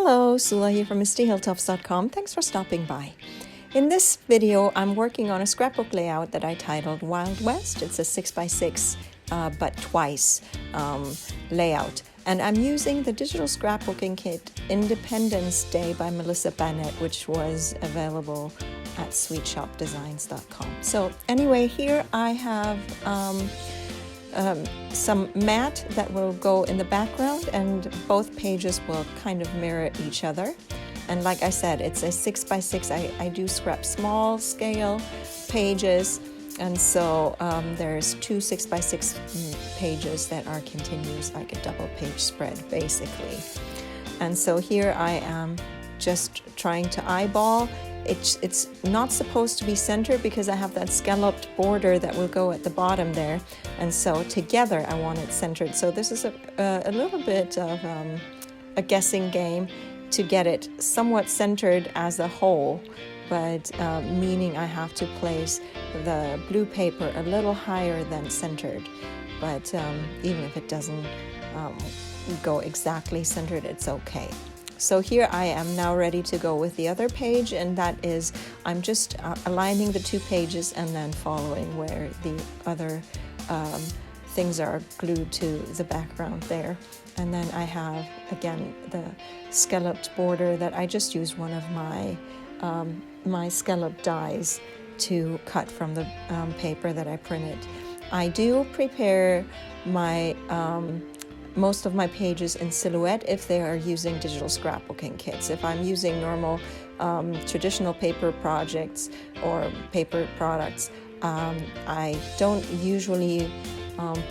Hello, Sula here from MistyHilltufts.com. Thanks for stopping by. In this video, I'm working on a scrapbook layout that I titled Wild West. It's a 6x6 but twice layout. And I'm using the digital scrapbooking kit Independence Day by Melissa Bennett, which was available at sweetshoppedesigns.com. So anyway, here I have some mat that will go in the background, and both pages will kind of mirror each other. And like I said, it's a 6x6. I do scrap small scale pages, and so there's two 6x6 pages that are continuous, like a double page spread basically. And so here I am just trying to eyeball. It's not supposed to be centered because I have that scalloped border that will go at the bottom there, and so together I want it centered. So this is a little bit of a guessing game to get it somewhat centered as a whole, but meaning I have to place the blue paper a little higher than centered. But even if it doesn't go exactly centered, it's okay. So here I am now ready to go with the other page, and that is I'm just aligning the two pages and then following where the other things are glued to the background there. And then I have again the scalloped border that I just used one of my scallop dies to cut from the paper that I printed. I do prepare my most of my pages in silhouette if they are using digital scrapbooking kits. If I'm using normal traditional paper projects or paper products, I don't usually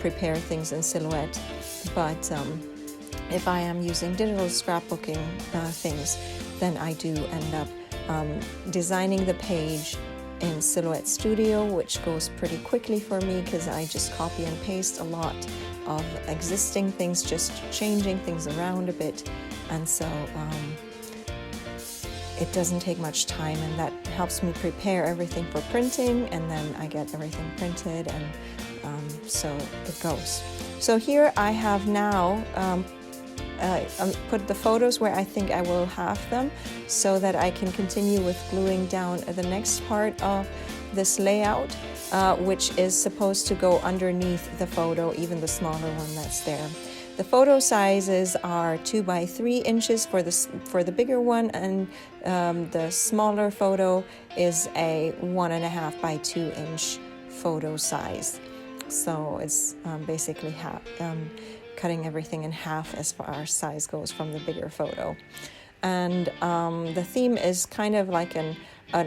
prepare things in silhouette, but if I am using digital scrapbooking things, then I do end up designing the page in Silhouette Studio, which goes pretty quickly for me because I just copy and paste a lot of existing things, just changing things around a bit, and so it doesn't take much time, and that helps me prepare everything for printing, and then I get everything printed, and so it goes. So here I have now put the photos where I think I will have them, so that I can continue with gluing down the next part of this layout, which is supposed to go underneath the photo, even the smaller one that's there. The photo sizes are 2 by 3 inches for the bigger one, and the smaller photo is a 1.5 by 2 inch photo size. So it's basically cutting everything in half as far as size goes from the bigger photo. And the theme is kind of like an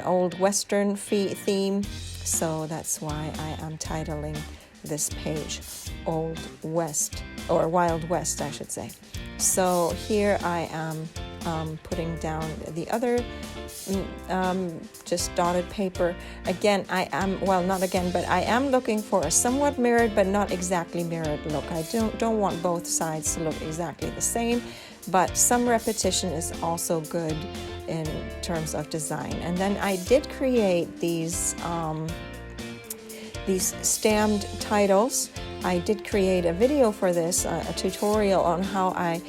old Western theme, so that's why I am titling this page Old West, or Wild West I should say. So here I am putting down the other just dotted paper. Again, I am looking for a somewhat mirrored but not exactly mirrored look. I don't want both sides to look exactly the same, but some repetition is also good in terms of design. And then I did create these stamped titles. I did create a video for this, a tutorial on how I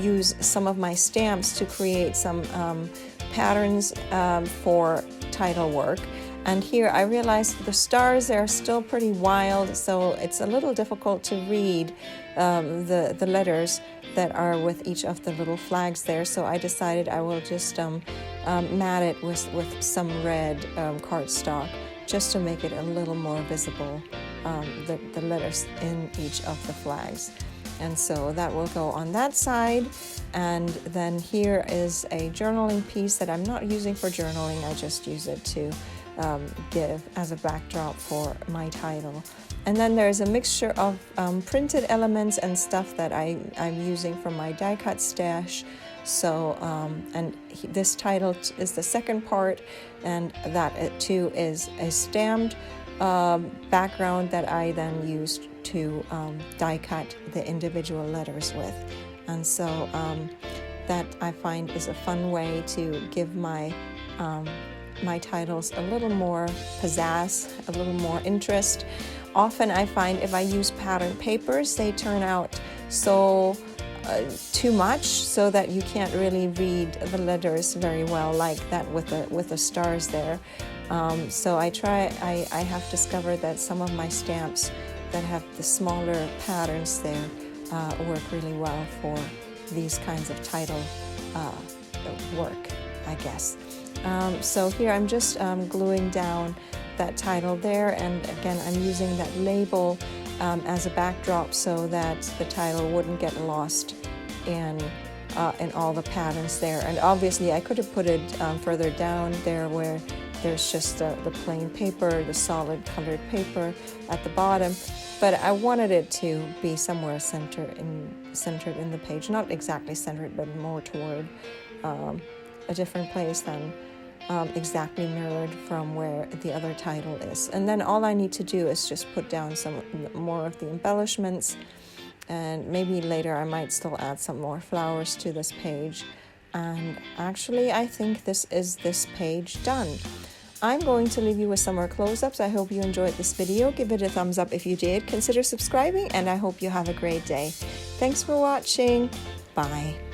use some of my stamps to create some patterns for title work. And here I realized the stars are still pretty wild, so it's a little difficult to read the letters that are with each of the little flags there. So I decided I will just mat it with some red cardstock, just to make it a little more visible, the letters in each of the flags. And so that will go on that side. And then here is a journaling piece that I'm not using for journaling. I just use it to give as a backdrop for my title. And then there's a mixture of printed elements and stuff that I'm using from my die cut stash. So this title is the second part, and that too is a stamped background that I then used to die cut the individual letters with. And so that I find is a fun way to give my titles a little more pizzazz, a little more interest. Often I find if I use pattern papers, they turn out so too much so that you can't really read the letters very well, like that with the stars there. So I have discovered that some of my stamps that have the smaller patterns there work really well for these kinds of title work, I guess. So here I'm just gluing down that title there, and again I'm using that label as a backdrop so that the title wouldn't get lost in all the patterns there. And obviously I could have put it further down there where there's just the plain paper, the solid colored paper at the bottom, but I wanted it to be somewhere centered in the page, not exactly centered, but more toward a different place than exactly mirrored from where the other title is. And then all I need to do is just put down some more of the embellishments, and maybe later I might still add some more flowers to this page. And actually I think this is this page done. I'm going to leave you with some more close-ups. I hope you enjoyed this video. Give it a thumbs up if you did. Consider subscribing, and I hope you have a great day. Thanks for watching. Bye.